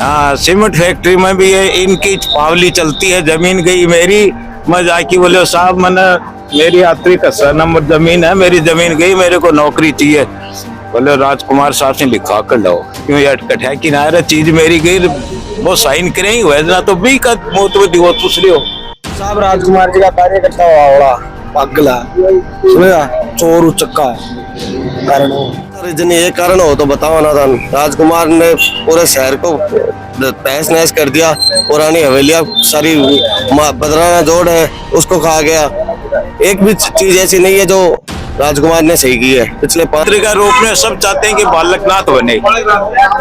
हाँ, cement factory में भी है, इनकी पावली चलती है। जमीन गई मेरी, मैं जाके बोले साहब मैंने मेरी यात्री का 100 नंबर जमीन है, मेरी जमीन गई, मेरे को नौकरी चाहिए। बोले राजकुमार साहब से लिखा कर लो, क्यों ये अटकट है कि ना चीज मेरी गई, वो साइन करे ही हुए ना तो भी का मौत में दिवो दूसरी हो। साहब राजकुमार जी का कार्यकर्ता हुआ पागला सुनेगा चोर उचक्का है कारण हो। रीजन ये कारण हो तो बताओ ना था। राजकुमार ने पूरे शहर को तहस नहस कर दिया, पुरानी हवेलियां सारी बदराना जोड़ है उसको खा गया। एक भी चीज ऐसी नहीं है जो राजकुमार ने सही की है पिछले पत्रिका रूप में सब चाहते हैं कि बालकनाथ बने,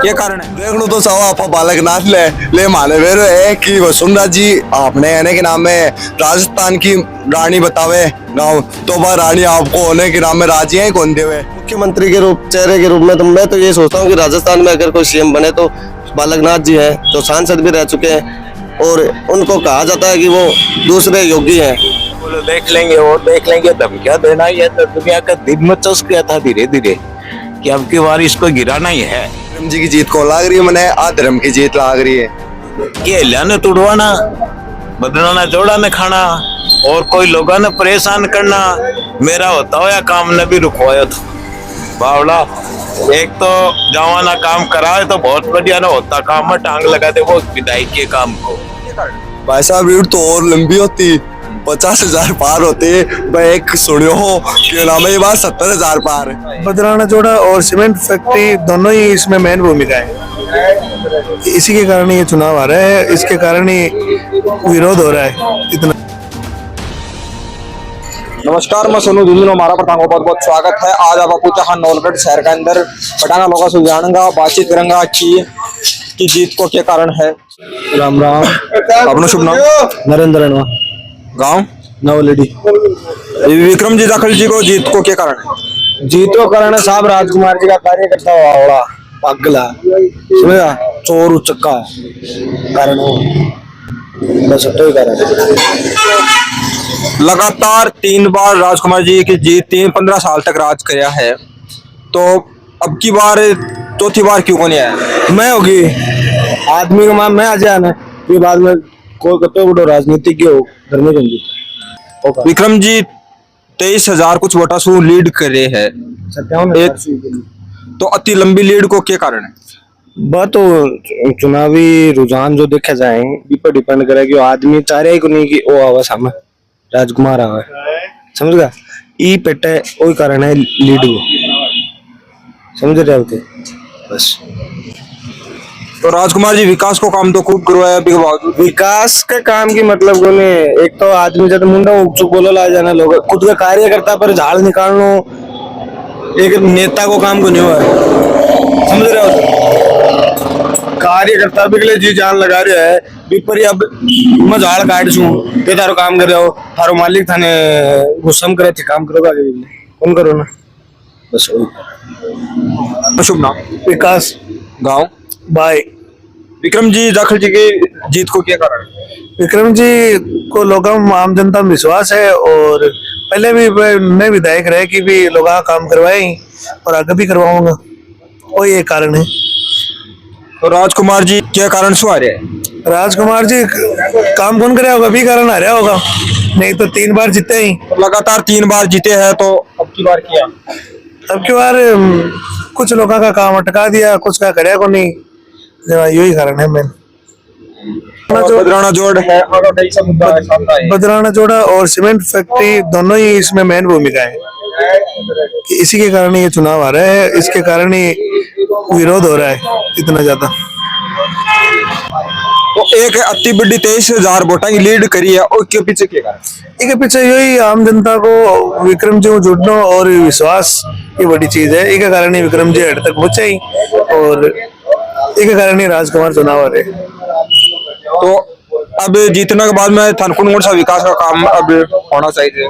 ये कारण है। देख लो तो सवा आप बालकनाथ ले माने वेरो है कि वसुंधरा जी आपने आने के नाम में राजस्थान की रानी बतावे गाँव तो वह रानी आपको होने के नाम में राजी है कौन देवे। मुख्यमंत्री के रूप चेहरे के रूप में तो मैं तो ये सोचता हूँ कि राजस्थान में अगर कोई सीएम बने तो बालकनाथ जी हैं, जो सांसद भी रह चुके हैं और उनको कहा जाता है कि वो दूसरे योगी हैं। बोलो देख लेंगे और देख लेंगे, धमकियां देना ही है तो दुनिया का दिन में चस गया था धीरे धीरे कि अब की बार इसको गिराना ही है। धर्म जी की जीत को लाग रही है मैंने आ धर्म की जीत लाग रही है। ये लाने तुड़वाना, बदलाना, जोड़ा न खाना और कोई लोगों ने परेशान करना, मेरा होता हो या काम ने भी रुकवाया था बावड़ा। एक तो जवाना काम कराए तो बहुत बढ़िया ना होता, काम में टांग लगा दे वो विधायक के काम को। भाई साहब रीड तो और लंबी होती 50,000 पार होते, मैं एक सुनियो हो कि नाम है ये बात 70,000 पार है। बदराना जोड़ा और सीमेंट फैक्ट्री दोनों ही इसमें मेन भूमिका है। इसी के कारण ये चुनाव आ रहा है, इसके कारण ही विरोध हो रहा है इतना। नमस्कार, मैं सोनू झुंझुनू, हमारा प्रथम बहुत बहुत स्वागत है। आज आप पूछा नौलगढ़ शहर के अंदर पटाना लोगों से जानेंगे, बातचीत करेंगे की जीत को क्या कारण है। राम राम। अपना शुभ नाम? नरेंद्र गांव नवलेडी। विक्रम जी दाखल जी को जीत को क्या कारण है? जीत को कारण है साहब राजकुमार जी का कार्यकर्ता हुआ पागला सुनेगा चोर उचक्का है कारण हो, बस तो ही कारण है। लगातार 3 बार राजकुमार जी की जीत, 15 साल तक राज कराया है, तो अब की बार चौथी बार क्यों नहीं आया? मैं होगी आदमी का मैं आ जाना ये बाद में कोई कतो बड़ो राजनीतिज्ञ हो घर में जल्दी। विक्रम जी 23,000 कुछ वोटा सु लीड कर रहे हैं, तो अति लंबी लीड को क्या कारण है? बात तो चुनावी रुझान जो देखा जाए इस पर डिपेंड करे कि आदमी चाह रहा है कि नहीं कि वो आवा सामने राजकुमार आवा समझ गया ई पेटे वही कारण है लीड को समझ रहे होते बस। तो राजकुमार जी विकास को काम तो खूब करवाया, अभी के बावजूद विकास के काम की मतलब को नहीं। एक तो आदमी जब मुंडा चुप बोलो ला जाना लोग खुद का कार्यकर्ता पर झाड़ निकालना एक नेता को काम को नहीं हुआ है समझ रहे हो। कार्यकर्ता भी के लिए जी जान लगा रहे है विपरी अब मैं झाड़ काट छू के तारो काम कर रहे हो थारो मालिक थाने गुस्सा करे थे काम करोगा कौन करो ना बस। शुभ नाम? विकास गांव भाई। विक्रम जी दाखल जी की जीत को क्या कारण? विक्रम जी को लोगों में आम जनता में विश्वास है और पहले भी मैं विधायक रहे कि भी लोग काम करवाए और आगे भी करवाऊंगा, वही एक कारण है। तो राजकुमार जी क्या कारण से आ रहे हैं? राजकुमार जी काम कौन करे होगा भी कारण आ रहा होगा, नहीं तो 3 बार जीते ही। लगातार 3 बार जीते हैं, तो अब की बार किया? अब की बार कुछ लोगों का काम अटका दिया, कुछ का करे को नहीं, यही कारण है मेन। बदराना जोड़ है, बदराना जोड़ा और सीमेंट फैक्ट्री दोनों ही इसमें मेन भूमिका है। इसी के कारण ये चुनाव आ रहा है, इसके कारण ही विरोध हो रहा है इतना ज्यादा। तो एक अति बड़ी 23,000 वोटा की लीड करी है, और के पीछे क्या कारण? इसके पीछे यही आम जनता को विक्रम जी को जुड़ना और विश्वास ये बड़ी चीज है। इसके कारण ही विक्रम जी हद तक पहुंचे ही और इसके कारण ही राजकुमार चुनाव आ रहे। तो अब जीतने के बाद में कौन सा विकास का काम अब होना चाहिए?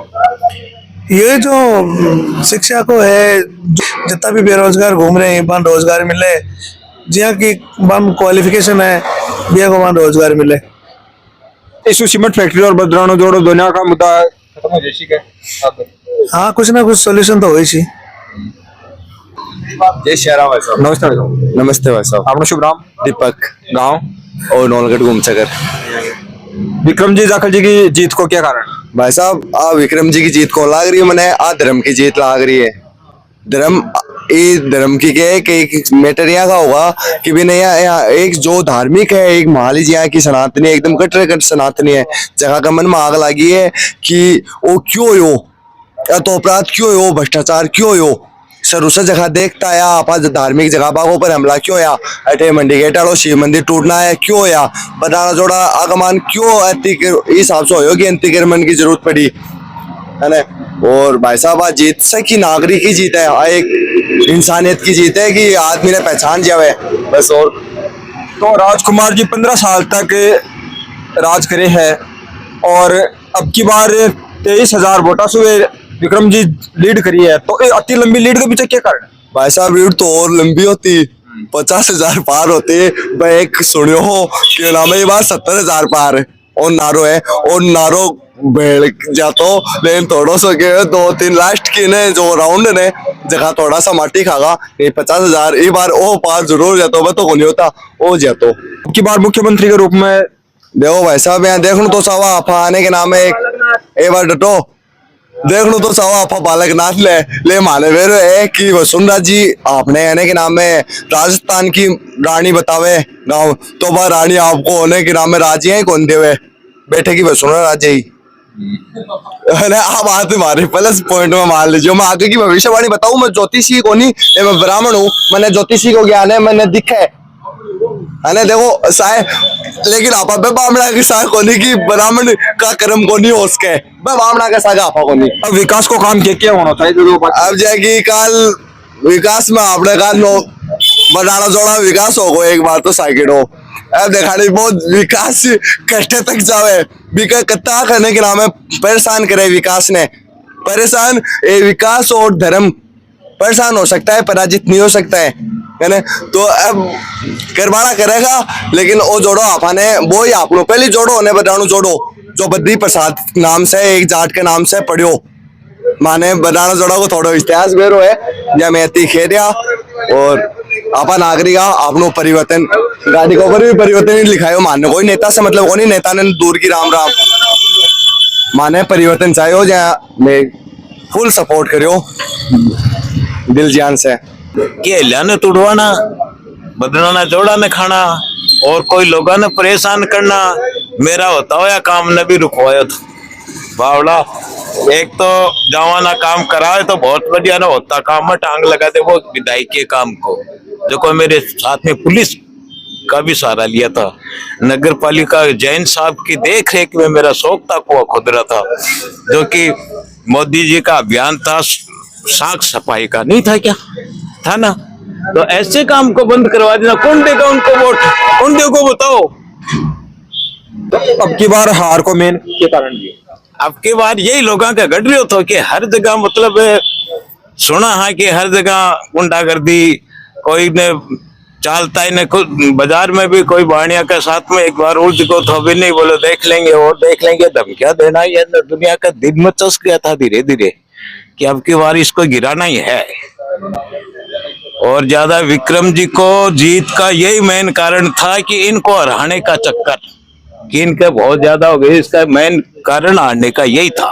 ये जो शिक्षा को है, जितना भी बेरोजगार घूम रहे हैं वहां रोजगार मिले, जहाँ की बम क्वालिफिकेशन है बिया को वहां रोजगार मिले। इस सीमेंट फैक्ट्री और बदराना जोड़ो दुनिया का मुद्दा खत्म हो जाए। हाँ कुछ ना कुछ सोल्यूशन तो हो ही। जय श्री राम भाई साहब। नमस्ते भाई साहब। नमस्ते भाई साहब। आपका शुभ नाम? दीपक गांव? और नौलगढ़ घूमचकर। विक्रम जी जाखल जी की जीत को क्या कारण? भाई साहब आ विक्रम जी की जीत को लाग रही है, मैंने आ धर्म की जीत लाग रही है। धर्म ये धर्म की के एक मैटर यहाँ का होगा कि भी नहीं यहाँ एक जो धार्मिक है, एक महाली जी यहाँ की सनातनी एकदम कट्टर कट सनातनी है, जगह का मन में आग लगी है कि वो क्यों हो, या तो अपराध क्यों हो, भ्रष्टाचार क्यों हो, सर उस जगह देखता है आप धार्मिक जगह बागों पर हमला क्यों या अटे मंडी गेट आलो शिव मंदिर टूटना है क्यों या बदाना जोड़ा आगमान क्यों हिसाब से हो कि अंतिक्रमण की जरूरत पड़ी है ना। और भाई साहब आज जीत से की नागरिक की जीत है, एक इंसानियत की जीत है कि आदमी ने पहचान जावे बस। और तो राजकुमार जी 15 साल तक राज करे हैं और अब की बार 23,000 वोटा से विक्रम जी लीड करी है, तो ये अति लंबी लीड के पीछे क्या कारण है? भाई साहब रीड तो और लंबी होती, 50,000 पार होते। मैं एक सुनियो हो कि नाम है ये बात 70,000 पार है और नारो है और नारो भेड़ जातो, लेकिन थोड़ा सा के 2-3 लास्ट की ने जो राउंड ने जगह थोड़ा सा माटी खागा, ये 50,000 ये बार ओ पार जरूर जातो, मैं तो को नहीं होता ओ जातो। अब की बार मुख्यमंत्री के रूप में देखो भाई साहब यहाँ देख लो तो सावा आपा आने के नाम है एक बार डटो देख लो तो सावा आपा बालक नाथ ले माने वेरो है कि वसुंधरा जी आपने आने के नाम में राजस्थान की रानी बतावे गाँव तो बा रानी आपको होने के नाम में राजी है कौन देवे बैठे की वसुंधरा राजे ही आप आते मारे प्लस पॉइंट में मान लीजिए। मैं आगे की भविष्यवाणी बताऊं, मैं ज्योतिषी को नहीं, मैं ब्राह्मण हूँ, मैंने ज्योतिषी को ज्ञान है, मैंने दिखा है ना। देखो साय लेकिन आपा बामणा के साथ कोनी की ब्राह्मण का कर्म को नहीं हो सके, बामणा के साथ आपा को नहीं। अब विकास को काम क्या होना चाहिए? अब जाएगी काल विकास में आपने कहा नो बनाना जोड़ा विकास हो गो एक बार तो साइकिल हो। अब देखा नहीं बहुत विकास कट्टे तक जावे विकास कत्ता करने के नाम है परेशान करे विकास ने परेशान। ये विकास और धर्म परेशान हो सकता है, पराजित नहीं हो सकता है ना। तो अब करवाना करेगा लेकिन वो जोड़ो आपने वो ही आप लोग पहले जोड़ो उन्हें बताणु जोड़ो जो बद्री प्रसाद नाम से एक जाट के नाम से पढ़ियो माने बनाना जोड़ा को थोड़ा इतिहास बेरो है या मैं खेरिया और आपा नागरिका आपनो परिवर्तन गाड़ी के ऊपर भी परिवर्तन ही लिखायो मानने कोई नेता से मतलब कोई नेता ने दूर की राम राम माने परिवर्तन चाहिए हो जहाँ मैं फुल सपोर्ट करियो दिल जान से के लाने तुड़वाना बदलाना जोड़ा ने खाना और कोई लोगों ने परेशान करना मेरा होता हो या काम ने भी रुकवाया था बावड़ा। एक तो जवाना काम कराए तो बहुत बढ़िया ना होता काम में टांग लगा दे वो विधायक के काम को जो को मेरे साथ में पुलिस का भी सहारा लिया था। नगर पालिका जैन साहब की देख रेख में मेरा शौक था कुआ खुदरा था जो कि मोदी जी का अभियान था साख सफाई का नहीं था क्या था ना। तो ऐसे काम को बंद करवा देना कौन देगा उनको वोट कौन देगा बताओ। अब की बार हार को मेन के कारण दिए अब की बार यही लोगों का घट रही हो तो कि हर जगह मतलब सुना है कि हर जगह गुंडागर्दी कोई ने चालता ही नहीं। बाजार में भी कोई बाणिया के साथ में एक बार उल्ट को तो भी नहीं बोलो देख लेंगे और देख लेंगे धमकियां देना ये दुनिया का दिन में चस गया था धीरे धीरे कि अब की बार इसको गिराना ही है। और ज्यादा विक्रम जी को जीत का यही मेन कारण था कि इनको हराने का चक्कर कि इनके बहुत ज्यादा हो गए इसका मेन कारण हारने का यही था।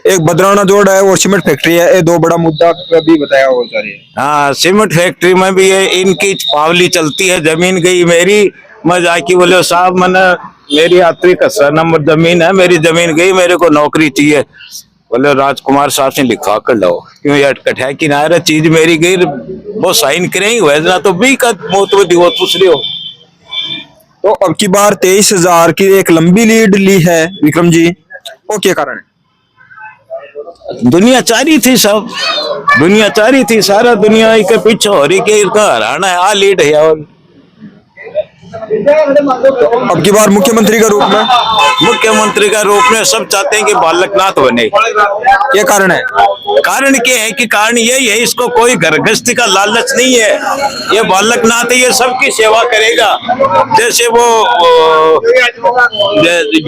एक बदराना जोड़ है और सीमेंट फैक्ट्री है, ये दो बड़ा मुद्दा भी बताया हो जा रही है। हाँ सीमेंट फैक्ट्री में भी ये इनकी पावली चलती है। जमीन गई मेरी मैं जाके बोले साहब मैंने मेरी यात्री का नंबर जमीन है मेरी जमीन गई मेरे को नौकरी चाहिए। बोले राजकुमार साहब से लिखवा कर लो क्यों यार कठिया किनारे चीज मेरी गई वो साइन करें वैसा तो भी का मोतवती हो दूसरी हो। तो अब की बार 23,000 की एक लंबी लीड ली है विक्रम जी, वो क्या कारण है? दुनिया चारी थी सब दुनिया चारी थी सारा दुनिया के पीछे हो रही के हराना है आ लीड है। और अब की बार मुख्यमंत्री का रूप में सब चाहते हैं कि बालकनाथ बने। ये कारण है? कारण क्या है कि कारण यही है इसको कोई घरगृहस्थी का लालच नहीं है। ये बालकनाथ है ये सबकी सेवा करेगा जैसे वो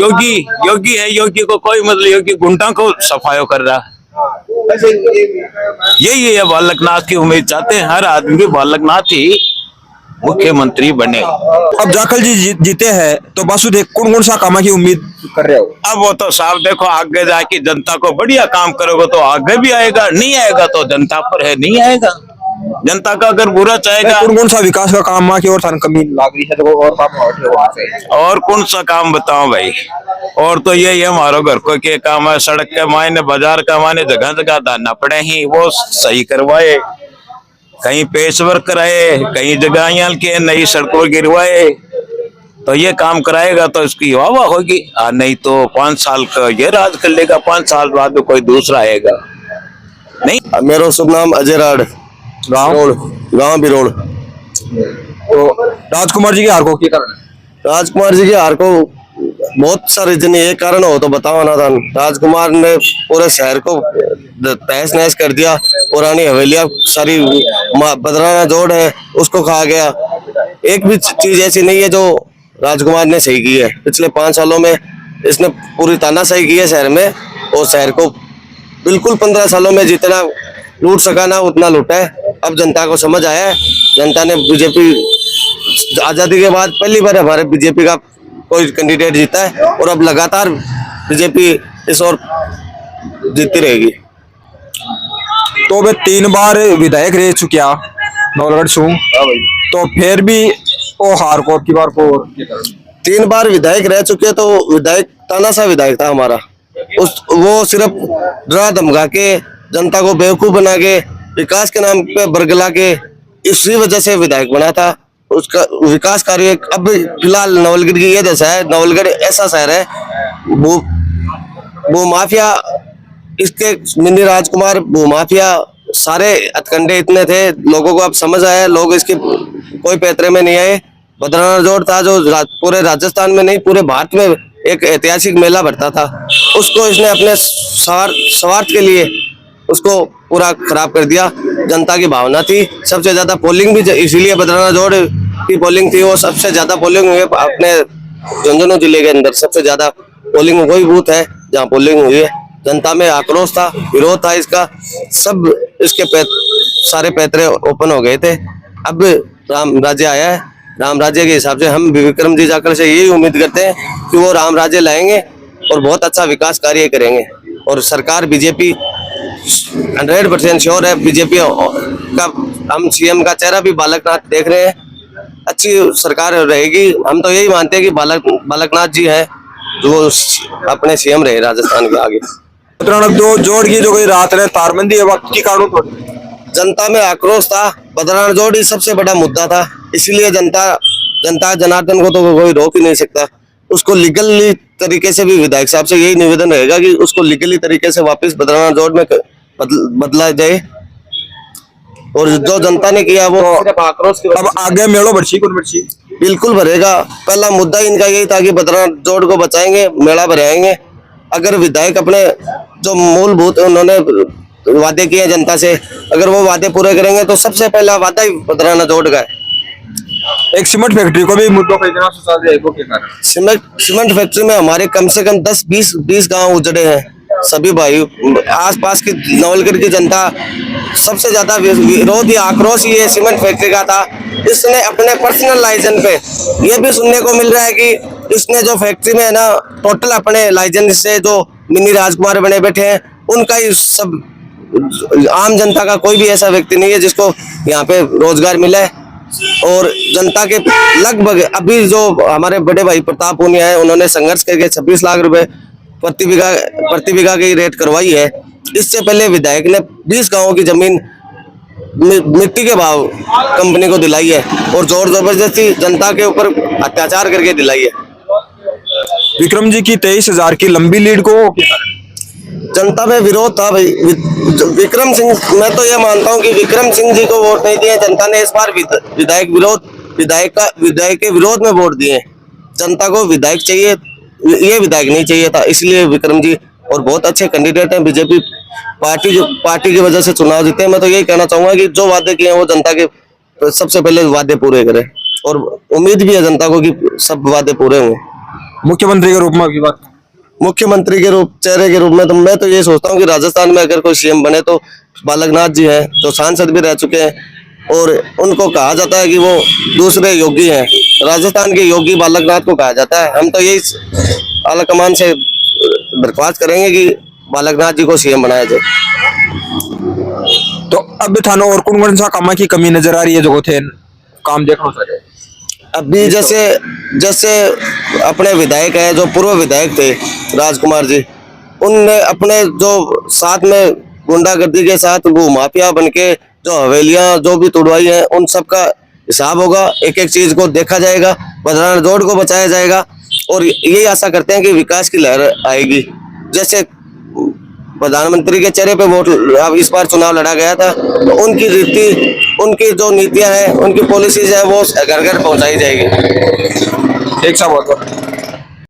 योगी है योगी को कोई मतलब योगी गुंडा को सफाई कर रहा यही है, बालकनाथ की उम्मीद चाहते हैं, हर आदमी की बालकनाथ ही मुख्यमंत्री बने। अब जाखल जी जीते हैं तो वासुदेव कौन कौन सा काम की उम्मीद कर रहे हो? अब वो तो साफ देखो, आगे जाके जनता को बढ़िया काम करोगे तो आगे भी आएगा, नहीं आएगा तो जनता पर है, नहीं आएगा। जनता का अगर बुरा चाहेगा, कौन कौन सा विकास का काम की और थान कमी लाग रही है तो और काम वहाँ से और कौन सा काम बताऊं भाई? और तो यही है, हमारे घर को के काम है, सड़क के मायने, बाजार का मायने, जगह जगह दाना पड़े ही, वो सही करवाए, कहीं पेशवर्क कराए, कहीं जगह के नई सड़कों गिरवाए, तो ये काम कराएगा तो इसकी वाह होगी। नहीं तो 5 साल का ये राज कर लेगा, 5 साल बाद कोई दूसरा आएगा नहीं। मेरा शुभ नाम अजय राड, गाँव बिरोड़। तो राजकुमार जी के हार को क्या कारण है? राजकुमार जी के हार को बहुत सारे रीजन, एक कारण हो तो बताओ ना था। राजकुमार ने पूरे शहर को तहस नहस कर दिया, पुरानी हवेलियां सारी, बदराना जोड़ है उसको खा गया। एक भी चीज ऐसी नहीं है जो राजकुमार ने सही की है। पिछले 5 सालों में इसने पूरी तानाशाही की है शहर में, और शहर को बिल्कुल 15 सालों में जितना लूट सका ना उतना लूटा है। अब जनता को समझ आया है, जनता ने बीजेपी आजादी के बाद पहली बार हमारे बीजेपी का कोई कैंडिडेट जीता है, और अब लगातार बीजेपी इस ओर जीतती रहेगी। तो वे 3 बार विधायक रह चुकिया नवलगढ़ से, तो फिर भी वो हार को की बार को 3 बार विधायक रह चुके, तो विधायक तानाशाह विधायक था हमारा। वो सिर्फ डरा धमका के, जनता को बेवकूफ बना के, विकास के नाम पे बरगला के, इसी वजह से विधायक बना था। उसका विकास कार्य अब फिलहाल नवलगढ़ की ये दशा है। नवलगढ़ ऐसा शहर है, वो माफिया, इसके मिनी राजकुमार वो माफिया, सारे हथकंडे इतने थे, लोगों को अब समझ आया, लोग इसके कोई पैतरे में नहीं आए। बदराना जोड़ था जो पूरे राजस्थान में नहीं पूरे भारत में एक ऐतिहासिक मेला भरता था, उसको इसने अपने स्वार्थ के लिए उसको पूरा खराब कर दिया। जनता की भावना थी, सबसे ज्यादा पोलिंग भी इसीलिए बदराना जोड़ की पोलिंग थी, वो सबसे ज्यादा पोलिंग हुई अपने झुंझुनू जिले के अंदर। सबसे ज्यादा पोलिंग वही बूथ है जहाँ पोलिंग हुई है। जनता में आक्रोश था, विरोध था इसका, सब इसके सारे पैतरे ओपन हो गए थे। अब राम राज्य आया है, राम राज्य के हिसाब से हम विक्रम जी जाकर से यही उम्मीद करते हैं कि वो राम राज्य लाएंगे और बहुत अच्छा विकास कार्य करेंगे। और सरकार बीजेपी 100% श्योर है, बीजेपी का हम सीएम का चेहरा भी बालकनाथ देख रहे हैं, अच्छी सरकार रहेगी। हम तो यही मानते हैं कि बालकनाथ जी है जो अपने सीएम रहे राजस्थान के आगे। दो जोड़ की जो कोई रात ने तारबंदी है वक्त की कारणों तो जनता में आक्रोश था, बदराना जोड़ ही सबसे बड़ा मुद्दा था, इसलिए जनता जनार्दन को तो कोई रोक ही नहीं सकता। उसको लीगली तरीके से भी विधायक साहब से यही निवेदन रहेगा कि उसको लीगली तरीके से वापस बदराना जोड़ में बदला जाए, और जो जनता ने किया वो सिर्फ आक्रोश की। अब आगे मेड़ो बर्ची कौन बर्ची बिल्कुल भरेगा। पहला मुद्दा इनका यही था कि बदराना जोड़ को बचाएंगे, मेला भराएंगे। अगर विधायक अपने जो मूलभूत उन्होंने वादे किए जनता से, अगर वो वादे पूरे करेंगे तो सबसे पहला वादा ही बदराना जोड़ का है। एक सीमेंट फैक्ट्री को भी मुद्दों का इतना सोचा जाए के कारण सीमेंट फैक्ट्री में हमारे कम से कम 10-20 गांव उजड़े हैं। सभी भाई आसपास की नवलगढ़ की जनता सबसे ज्यादा विरोध या आक्रोश ये सीमेंट फैक्ट्री का था। इसने अपने पर्सनल लाइसेंस पे ये भी सुनने को मिल रहा है कि इसने जो फैक्ट्री में है ना, टोटल अपने लाइसेंस से जो मिनी राजकुमार बने बैठे हैं उनका ही सब, आम जनता का कोई भी ऐसा व्यक्ति नहीं है जिसको यहाँ पे रोजगार मिला है। और जनता के लगभग अभी जो हमारे बड़े भाई प्रताप पूनिया है, उन्होंने संघर्ष करके 26 लाख रुपए प्रति बीघा की रेट करवाई है। इससे पहले विधायक ने 20 गांवों की जमीन मिट्टी के भाव कंपनी को दिलाई है, और जोर जबरदस्ती जनता के ऊपर अत्याचार करके दिलाई है। विक्रम जी की 23,000 की लंबी लीड को जनता में विरोध था भाई। विक्रम सिंह, मैं तो ये मानता हूँ कि विक्रम सिंह जी को वोट नहीं दिए जनता ने, इस बार विधायक के विरोध में वोट दिए। जनता को विधायक चाहिए, ये विधायक नहीं चाहिए था, इसलिए विक्रम जी और बहुत अच्छे कैंडिडेट हैं। बीजेपी पार्टी की वजह से चुनाव जीते। मैं तो यही कहना चाहूंगा कि जो वादे किए हैं वो जनता के सबसे पहले वादे पूरे करें, और उम्मीद भी है जनता को कि सब वादे पूरे होंगे। मुख्यमंत्री के रूप में की बात, मुख्यमंत्री के रूप चेहरे के रूप में तो मैं तो ये सोचता हूँ कि राजस्थान में अगर कोई सीएम बने तो बालकनाथ जी हैं, जो सांसद भी रह चुके हैं और उनको कहा जाता है कि वो दूसरे योगी हैं। राजस्थान के योगी बालकनाथ को कहा जाता है। हम तो यही आला कमान से दरख्वास्त करेंगे कि बालकनाथ जी को सीएम बनाया जाए। तो अब थाना और कौन कौन सा काम की कमी नजर आ रही है जो थे काम देखो सके? अभी जैसे जैसे अपने विधायक है, जो पूर्व विधायक थे राजकुमार जी, उनने अपने जो साथ में गुंडागर्दी के साथ वो माफिया बनके जो हवेलियां जो भी तोड़वाई हैं, उन सब का हिसाब होगा। एक एक चीज को देखा जाएगा, बदराना रोड को बचाया जाएगा और यही आशा करते हैं कि विकास की लहर आएगी। जैसे प्रधानमंत्री के चेहरे पे वोट अब इस बार चुनाव लड़ा गया था, तो उनकी रीति, उनकी जो नीतियां हैं, उनकी पॉलिसीज हैं, वो घर घर पहुंचाई जाएगी। एक सा बहुत